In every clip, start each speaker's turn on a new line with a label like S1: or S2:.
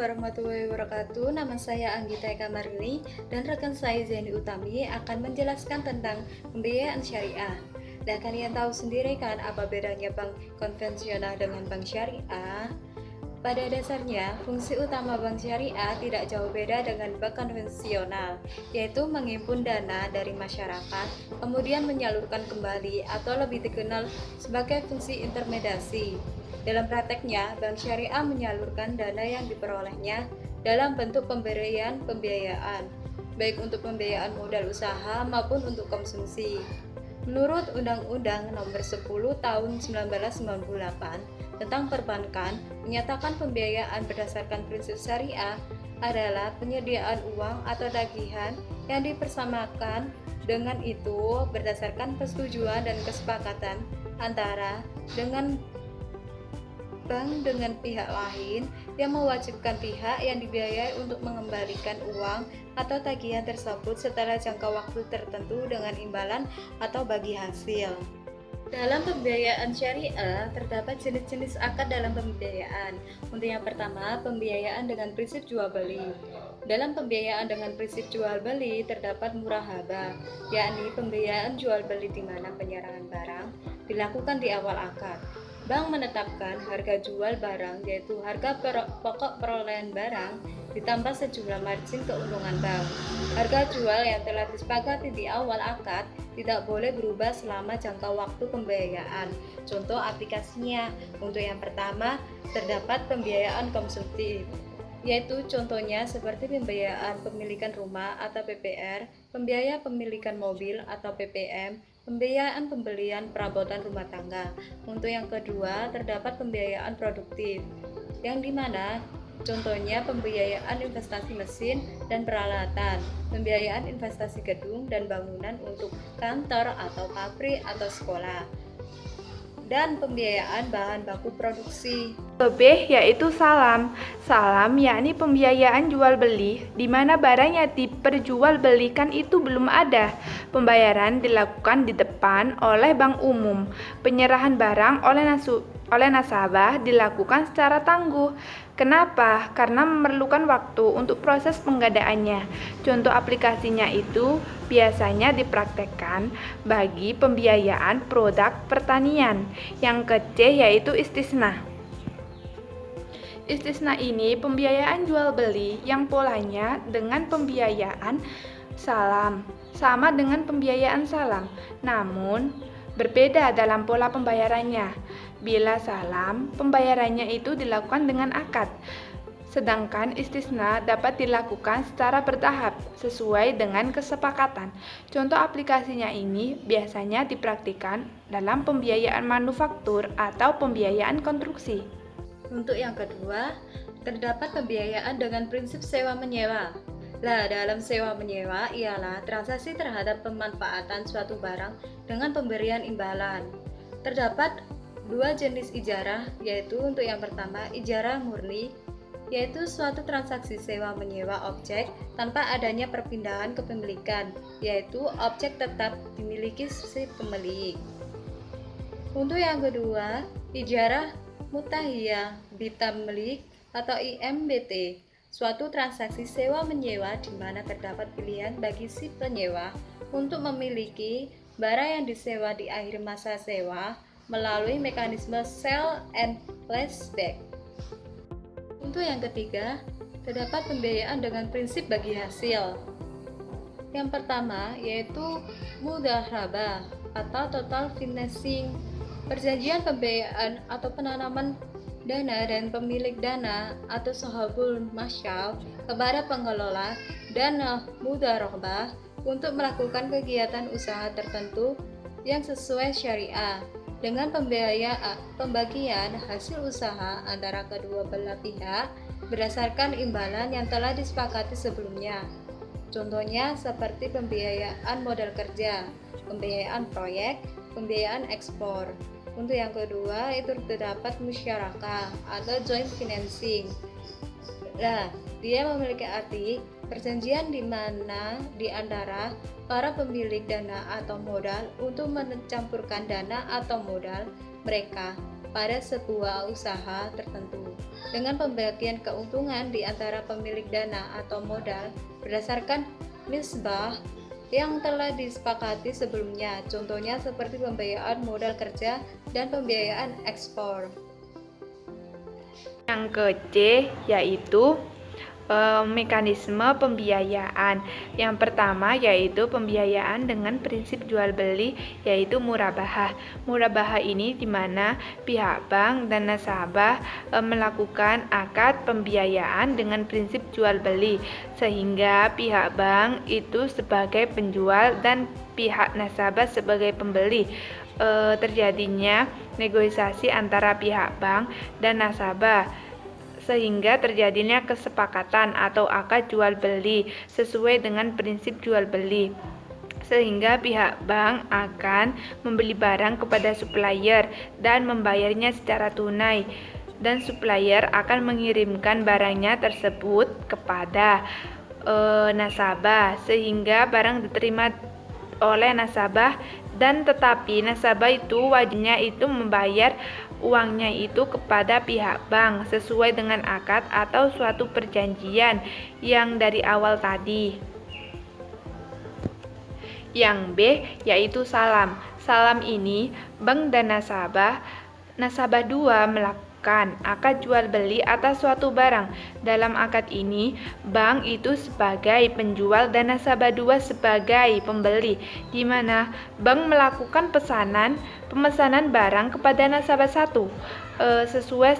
S1: warahmatullahi wabarakatuh. Nama saya Anggita Eka Marini dan rekan saya Zaini Utami akan menjelaskan tentang pembiayaan syariah. Dan kalian tahu sendiri kan apa bedanya bank konvensional dengan bank syariah? Pada dasarnya, fungsi utama bank syariah tidak jauh beda dengan bank konvensional, yaitu menghimpun dana dari masyarakat, kemudian menyalurkan kembali atau lebih dikenal sebagai fungsi intermediasi. Dalam prakteknya, bank syariah menyalurkan dana yang diperolehnya dalam bentuk pemberian pembiayaan, baik untuk pembiayaan modal usaha maupun untuk konsumsi. Menurut Undang-Undang Nomor 10 Tahun 1998 tentang Perbankan, menyatakan pembiayaan berdasarkan prinsip syariah adalah penyediaan uang atau tagihan yang dipersamakan dengan itu berdasarkan persetujuan dan kesepakatan antara bank dengan pihak lain yang mewajibkan pihak yang dibiayai untuk mengembalikan uang atau tagihan tersebut setelah jangka waktu tertentu dengan imbalan atau bagi hasil. Dalam pembiayaan syariah, terdapat jenis-jenis akad dalam pembiayaan. Untuk yang pertama, pembiayaan dengan prinsip jual beli. Dalam pembiayaan dengan prinsip jual beli, terdapat murahaba, yakni pembiayaan jual beli di mana penyerangan barang dilakukan di awal akad. Bank menetapkan harga jual barang, yaitu harga pokok perolehan barang, ditambah sejumlah margin keuntungan bank. Harga jual yang telah disepakati di awal akad tidak boleh berubah selama jangka waktu pembiayaan. Contoh aplikasinya, untuk yang pertama, terdapat pembiayaan konsumtif, yaitu contohnya seperti pembiayaan pemilikan rumah atau PPR, pembiayaan pemilikan mobil atau PPM, pembiayaan pembelian perabotan rumah tangga. Untuk yang kedua, terdapat pembiayaan produktif, yang dimana contohnya pembiayaan investasi mesin dan peralatan, pembiayaan investasi gedung dan bangunan untuk kantor atau pabrik atau sekolah, dan pembiayaan bahan baku produksi.
S2: Lebih yaitu salam. Salam yakni pembiayaan jual beli di mana barang yang diperjualbelikan itu belum ada. Pembayaran dilakukan di depan oleh bank umum. Penyerahan barang oleh nasabah dilakukan secara tangguh. Kenapa? Karena memerlukan waktu untuk proses penggadaannya. Contoh aplikasinya itu biasanya dipraktekkan bagi pembiayaan produk pertanian. Yang kecil yaitu istisna. Istisna ini pembiayaan jual beli yang polanya dengan pembiayaan salam, sama dengan pembiayaan salam, namun berbeda dalam pola pembayarannya. Bila salam, pembayarannya itu dilakukan dengan akad, sedangkan istisna dapat dilakukan secara bertahap sesuai dengan kesepakatan. Contoh aplikasinya ini biasanya dipraktikkan dalam pembiayaan manufaktur atau pembiayaan konstruksi.
S1: Untuk yang kedua, terdapat pembiayaan dengan prinsip sewa-menyewa. Dalam sewa-menyewa ialah transaksi terhadap pemanfaatan suatu barang dengan pemberian imbalan. Terdapat dua jenis ijarah, yaitu untuk yang pertama, ijarah murni, yaitu suatu transaksi sewa-menyewa objek tanpa adanya perpindahan kepemilikan, yaitu objek tetap dimiliki si pemilik. Untuk yang kedua, ijarah mutahiyah bitamlik atau IMBT, suatu transaksi sewa-menyewa di mana terdapat pilihan bagi si penyewa untuk memiliki barang yang disewa di akhir masa sewa melalui mekanisme sell and leaseback. Untuk yang ketiga, terdapat pembiayaan dengan prinsip bagi hasil. Yang pertama yaitu mudharabah atau total financing, perjanjian pembiayaan atau penanaman dana dan pemilik dana atau sahabul masyal kepada pengelola dana mudharabah untuk melakukan kegiatan usaha tertentu yang sesuai syariah dengan pembagian hasil usaha antara kedua belah pihak berdasarkan imbalan yang telah disepakati sebelumnya. Contohnya seperti pembiayaan modal kerja, pembiayaan proyek, pembiayaan ekspor. Untuk yang kedua itu terdapat musyarakah atau joint financing. Dia memiliki arti perjanjian di mana di antara para pemilik dana atau modal untuk mencampurkan dana atau modal mereka pada sebuah usaha tertentu. dengan pembagian keuntungan di antara pemilik dana atau modal berdasarkan nisbah yang telah disepakati sebelumnya, contohnya seperti pembiayaan modal kerja dan pembiayaan ekspor.
S2: Yang ke-C yaitu mekanisme pembiayaan. Yang pertama yaitu pembiayaan dengan prinsip jual beli, yaitu murabahah. Murabahah ini di mana pihak bank dan nasabah melakukan akad pembiayaan dengan prinsip jual beli, sehingga pihak bank itu sebagai penjual dan pihak nasabah sebagai pembeli. Terjadinya negosiasi antara pihak bank dan nasabah, sehingga terjadinya kesepakatan atau akad jual beli sesuai dengan prinsip jual beli, sehingga pihak bank akan membeli barang kepada supplier dan membayarnya secara tunai, dan supplier akan mengirimkan barangnya tersebut kepada nasabah, sehingga barang diterima oleh nasabah, dan tetapi nasabah itu wajibnya itu membayar uangnya itu kepada pihak bank sesuai dengan akad atau suatu perjanjian yang dari awal tadi. Yang B yaitu salam. Salam ini bank dan nasabah 2 melakukan akad jual beli atas suatu barang. Dalam akad ini, bank itu sebagai penjual dan nasabah 2 sebagai pembeli, di mana bank melakukan pemesanan barang kepada nasabah 1 sesuai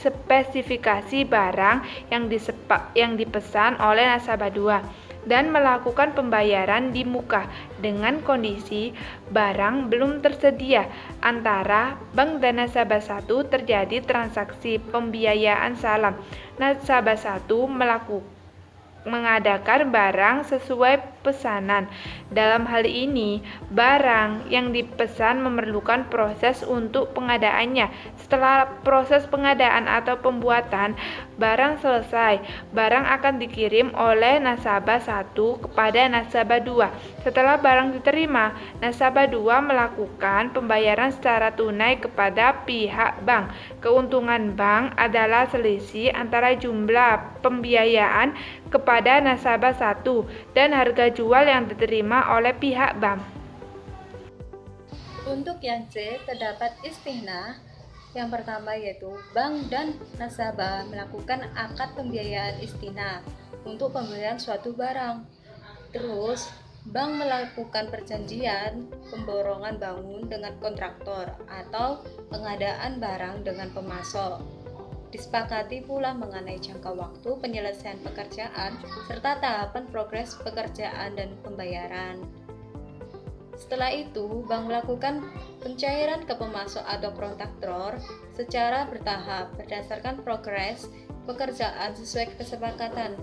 S2: spesifikasi barang yang dipesan oleh nasabah 2, dan melakukan pembayaran di muka dengan kondisi barang belum tersedia. Antara bank dan nasabah 1 terjadi transaksi pembiayaan salam. Nasabah 1 mengadakan barang sesuai pesanan. Dalam hal ini, barang yang dipesan memerlukan proses untuk pengadaannya. Setelah proses pengadaan atau pembuatan barang selesai, barang akan dikirim oleh nasabah 1 kepada nasabah 2. Setelah barang diterima, nasabah 2 melakukan pembayaran secara tunai kepada pihak bank. Keuntungan bank adalah selisih antara jumlah pembiayaan kepada nasabah 1 dan harga jual yang diterima oleh pihak bank.
S1: Untuk yang C, terdapat istisna. Yang pertama yaitu bank dan nasabah melakukan akad pembiayaan istisna untuk pembelian suatu barang. Terus, bank melakukan perjanjian pemborongan bangun dengan kontraktor atau pengadaan barang dengan pemasok. Disepakati pula mengenai jangka waktu penyelesaian pekerjaan serta tahapan progres pekerjaan dan pembayaran. Setelah itu, bank melakukan pencairan ke pemasok atau kontraktor secara bertahap berdasarkan progres pekerjaan sesuai kesepakatan.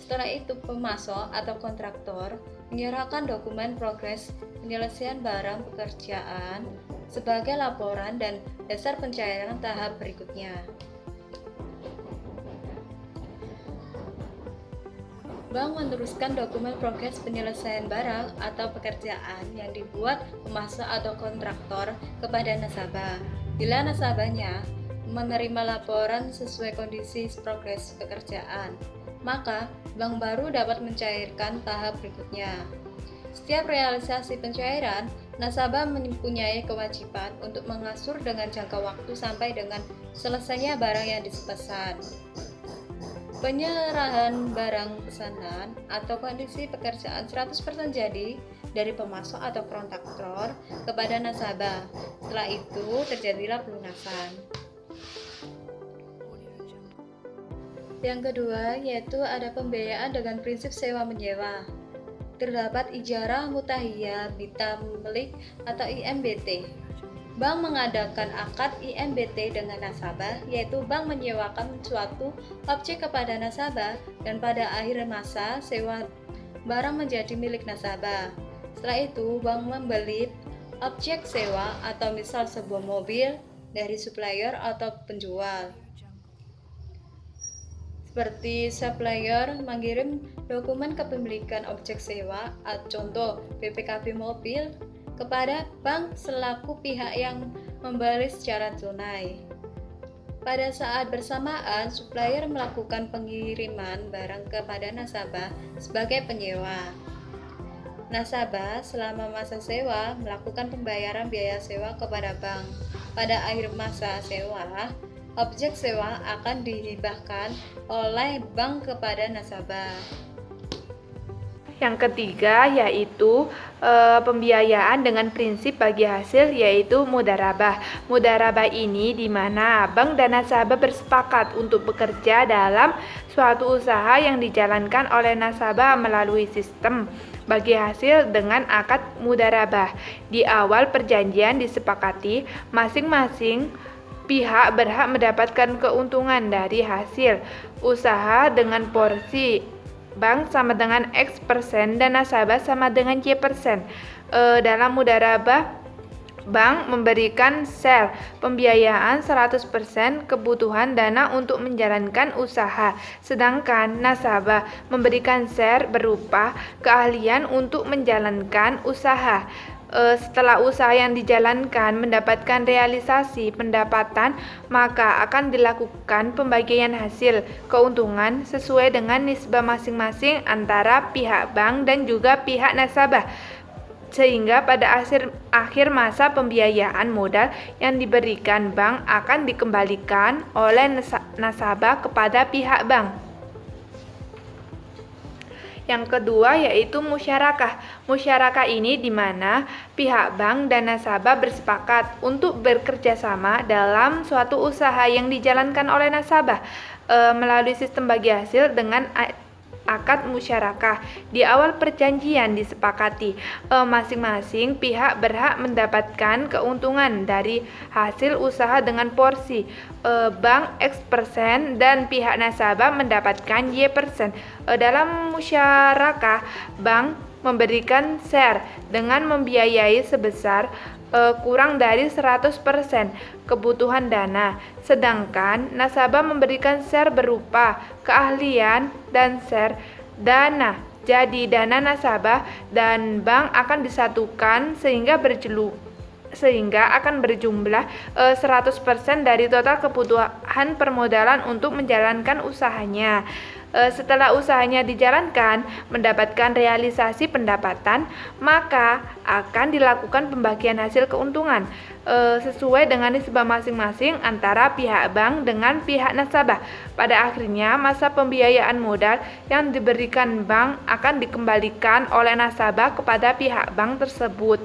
S1: Setelah itu, pemasok atau kontraktor menyerahkan dokumen progres penyelesaian barang pekerjaan sebagai laporan dan dasar pencairan tahap berikutnya. Bank meneruskan dokumen progres penyelesaian barang atau pekerjaan yang dibuat pemasok atau kontraktor kepada nasabah. Bila nasabahnya menerima laporan sesuai kondisi progres pekerjaan, maka bank baru dapat mencairkan tahap berikutnya. Setiap realisasi pencairan, nasabah mempunyai kewajiban untuk mengatur dengan jangka waktu sampai dengan selesainya barang yang dipesan. Penyerahan barang pesanan atau kondisi pekerjaan 100% jadi dari pemasok atau kontraktor kepada nasabah. Setelah itu terjadilah pelunasan. Yang kedua yaitu ada pembiayaan dengan prinsip sewa menyewa. Terdapat ijarah mutahiyah bita milik atau IMBT. Bank mengadakan akad IMBT dengan nasabah, yaitu bank menyewakan suatu objek kepada nasabah dan pada akhir masa sewa barang menjadi milik nasabah. Setelah itu, bank membeli objek sewa atau misal sebuah mobil dari supplier atau penjual. Seperti supplier mengirim dokumen kepemilikan objek sewa, contoh BPKB mobil, kepada bank selaku pihak yang membeli secara tunai. Pada saat bersamaan, supplier melakukan pengiriman barang kepada nasabah sebagai penyewa. Nasabah selama masa sewa melakukan pembayaran biaya sewa kepada bank. Pada akhir masa sewa, objek sewa akan dihibahkan oleh bank kepada nasabah.
S2: Yang ketiga yaitu pembiayaan dengan prinsip bagi hasil, yaitu mudharabah. Mudharabah ini di mana bank dan nasabah bersepakat untuk bekerja dalam suatu usaha yang dijalankan oleh nasabah melalui sistem bagi hasil dengan akad mudharabah. Di awal perjanjian disepakati masing-masing pihak berhak mendapatkan keuntungan dari hasil usaha dengan porsi bank sama dengan X persen dan nasabah sama dengan Y persen. Dalam mudharabah, bank memberikan share pembiayaan 100% kebutuhan dana untuk menjalankan usaha, sedangkan nasabah memberikan share berupa keahlian untuk menjalankan usaha. Setelah usaha yang dijalankan mendapatkan realisasi pendapatan, maka akan dilakukan pembagian hasil keuntungan sesuai dengan nisbah masing-masing antara pihak bank dan juga pihak nasabah, sehingga pada akhir masa pembiayaan modal yang diberikan bank akan dikembalikan oleh nasabah kepada pihak bank. Yang kedua yaitu musyarakah. Musyarakah ini di mana pihak bank dan nasabah bersepakat untuk bekerja sama dalam suatu usaha yang dijalankan oleh nasabah melalui sistem bagi hasil dengan akad musyarakah. Di awal perjanjian disepakati masing-masing pihak berhak mendapatkan keuntungan dari hasil usaha dengan porsi bank X persen dan pihak nasabah mendapatkan Y persen. Dalam musyarakah, bank memberikan share dengan membiayai sebesar kurang dari 100% kebutuhan dana, sedangkan nasabah memberikan share berupa keahlian dan share dana. Jadi dana nasabah dan bank akan disatukan sehingga akan berjumlah 100% dari total kebutuhan permodalan untuk menjalankan usahanya. Setelah usahanya dijalankan mendapatkan realisasi pendapatan, maka akan dilakukan pembagian hasil keuntungan sesuai dengan nisbah masing-masing antara pihak bank dengan pihak nasabah. Pada akhirnya masa pembiayaan modal yang diberikan bank akan dikembalikan oleh nasabah kepada pihak bank tersebut.